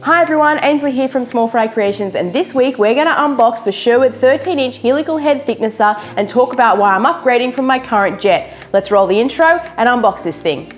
Hi everyone, Ainsley here from Small Fry Creations, and this week we're going to unbox the Sherwood 13-inch helical head thicknesser and talk about why I'm upgrading from my current jet. Let's roll the intro and unbox this thing.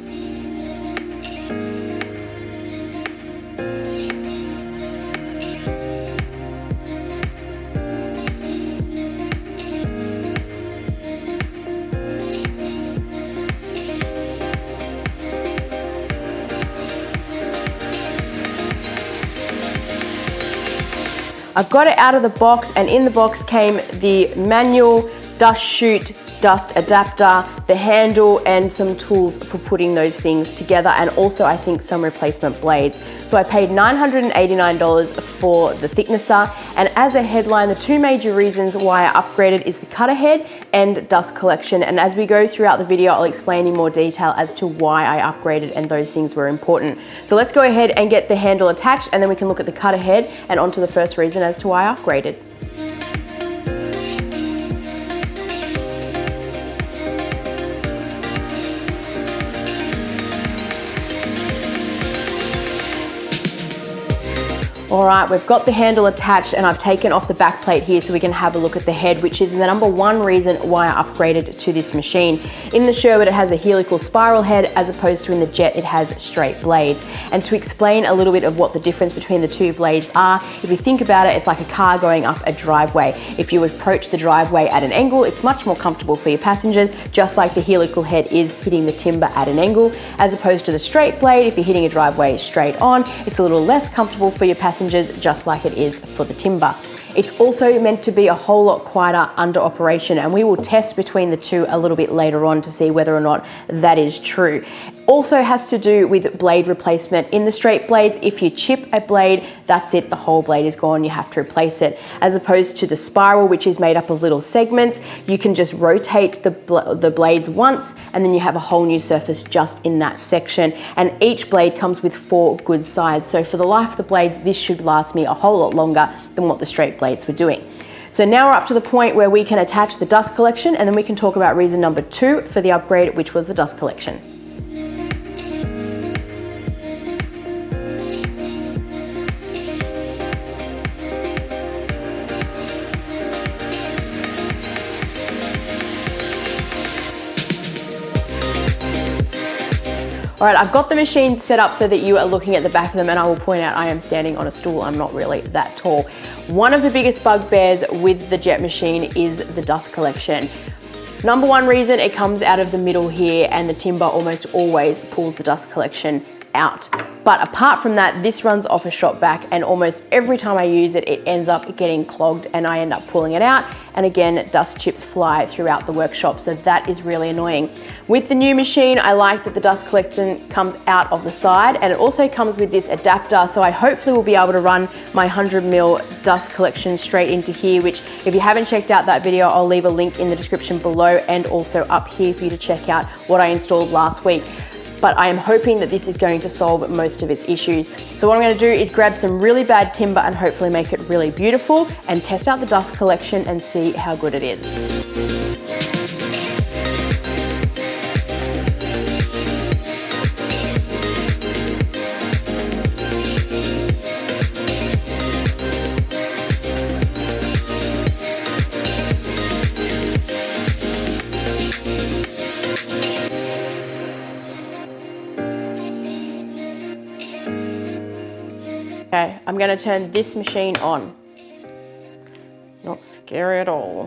I've got it out of the box, and in the box came the manual dust chute, dust adapter, the handle, and some tools for putting those things together, and also I think some replacement blades. So I paid $989 for the thicknesser, and as a headline, the two major reasons why I upgraded is the cutter head and dust collection. And as we go throughout the video, I'll explain in more detail as to why I upgraded and those things were important. So let's go ahead and get the handle attached, and then we can look at the cutter head and onto the first reason as to why I upgraded. All right, we've got the handle attached, and I've taken off the back plate here so we can have a look at the head, which is the number one reason why I upgraded to this machine. In the Sherwood, it has a helical spiral head, as opposed to in the Jet, it has straight blades. And to explain a little bit of what the difference between the two blades are, if you think about it, it's like a car going up a driveway. If you approach the driveway at an angle, it's much more comfortable for your passengers, just like the helical head is hitting the timber at an angle, as opposed to the straight blade. If you're hitting a driveway straight on, it's a little less comfortable for your passengers, just like it is for the timber. It's also meant to be a whole lot quieter under operation, and we will test between the two a little bit later on to see whether or not that is true. Also has to do with blade replacement. In the straight blades, if you chip a blade, that's it, the whole blade is gone, you have to replace it. As opposed to the spiral, which is made up of little segments, you can just rotate the blades once, and then you have a whole new surface just in that section. And each blade comes with 4 good sides. So for the life of the blades, this should last me a whole lot longer than what the straight blades were doing. So now we're up to the point where we can attach the dust collection, and then we can talk about reason number 2 for the upgrade, which was the dust collection. All right, I've got the machines set up so that you are looking at the back of them, and I will point out I am standing on a stool. I'm not really that tall. One of the biggest bugbears with the Jet machine is the dust collection. Number one reason, it comes out of the middle here, and the timber almost always pulls the dust collection out. But apart from that, this runs off a shop vac, and almost every time I use it, it ends up getting clogged and I end up pulling it out. And again, dust chips fly throughout the workshop, so that is really annoying. With the new machine, I like that the dust collection comes out of the side, and it also comes with this adapter, so I hopefully will be able to run my 100mm dust collection straight into here, which if you haven't checked out that video, I'll leave a link in the description below and also up here for you to check out what I installed last week. But I am hoping that this is going to solve most of its issues. So what I'm going to do is grab some really bad timber and hopefully make it really beautiful, and test out the dust collection and see how good it is. Okay, I'm going to turn this machine on. Not scary at all.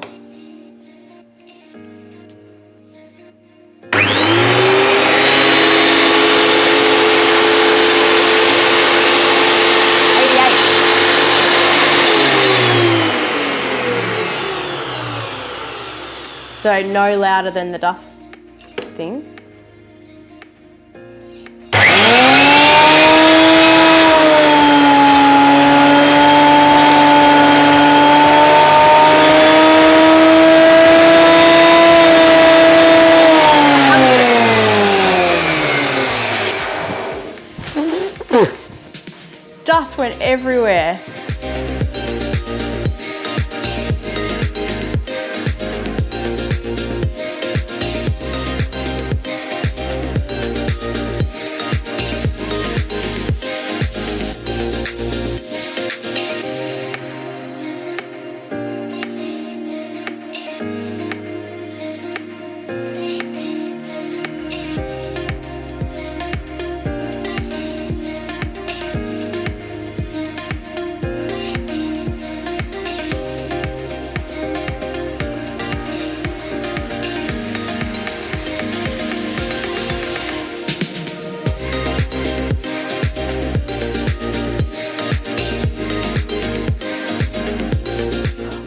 So no louder than the dust thing. Dust went everywhere.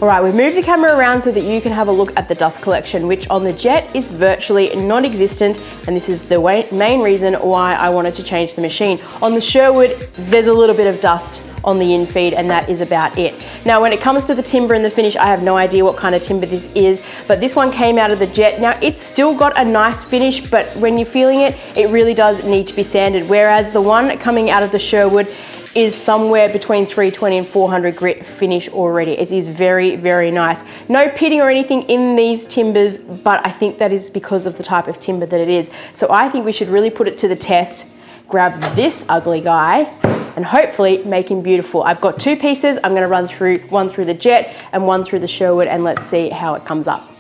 All right, we've moved the camera around so that you can have a look at the dust collection, which on the Jet is virtually non-existent, and this is the main reason why I wanted to change the machine. On the Sherwood, there's a little bit of dust on the infeed, and that is about it. Now, when it comes to the timber and the finish, I have no idea what kind of timber this is, but this one came out of the Jet. Now, it's still got a nice finish, but when you're feeling it, it really does need to be sanded, whereas the one coming out of the Sherwood is somewhere between 320 and 400 grit finish already. It is very, very nice. No pitting or anything in these timbers, but I think that is because of the type of timber that it is. So I think we should really put it to the test, grab this ugly guy, and hopefully make him beautiful. I've got two pieces. I'm gonna run through one through the Jet and one through the Sherwood, and let's see how it comes up.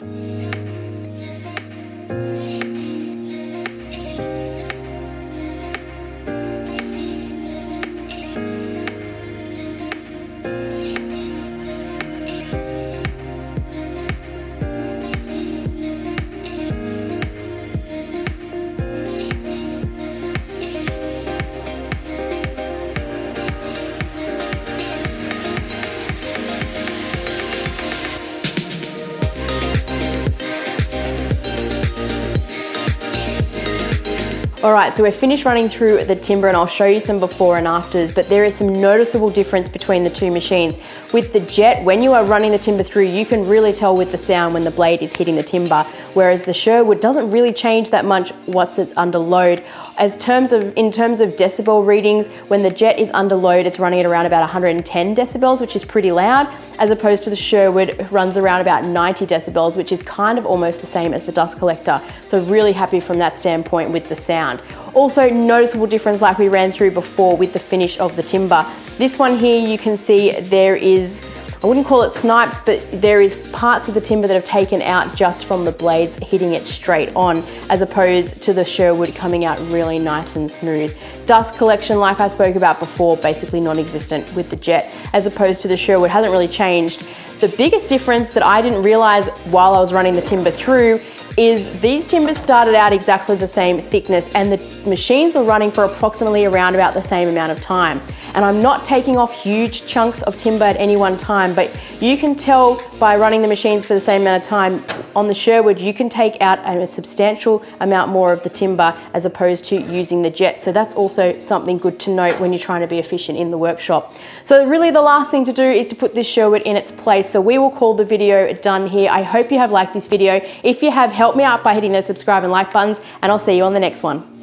All right, so we're finished running through the timber, and I'll show you some before and afters, but there is some noticeable difference between the two machines. With the Jet, when you are running the timber through, you can really tell with the sound when the blade is hitting the timber, whereas the Sherwood doesn't really change that much once it's under load. In terms of decibel readings, when the Jet is under load, it's running at around about 110 decibels, which is pretty loud, as opposed to the Sherwood runs around about 90 decibels, which is kind of almost the same as the dust collector. So really happy from that standpoint with the sound. Also, noticeable difference like we ran through before with the finish of the timber. This one here, you can see there is, I wouldn't call it snipes, but there is parts of the timber that have taken out just from the blades hitting it straight on, as opposed to the Sherwood coming out really nice and smooth. Dust collection, like I spoke about before, basically non-existent with the Jet, as opposed to the Sherwood, hasn't really changed. The biggest difference that I didn't realize while I was running the timber through is these timbers started out exactly the same thickness, and the machines were running for approximately around about the same amount of time. And I'm not taking off huge chunks of timber at any one time, but you can tell by running the machines for the same amount of time. On the Sherwood, you can take out a substantial amount more of the timber as opposed to using the Jet. So that's also something good to note when you're trying to be efficient in the workshop. So really the last thing to do is to put this Sherwood in its place. So we will call the video done here. I hope you have liked this video. If you have, help me out by hitting those subscribe and like buttons, and I'll see you on the next one.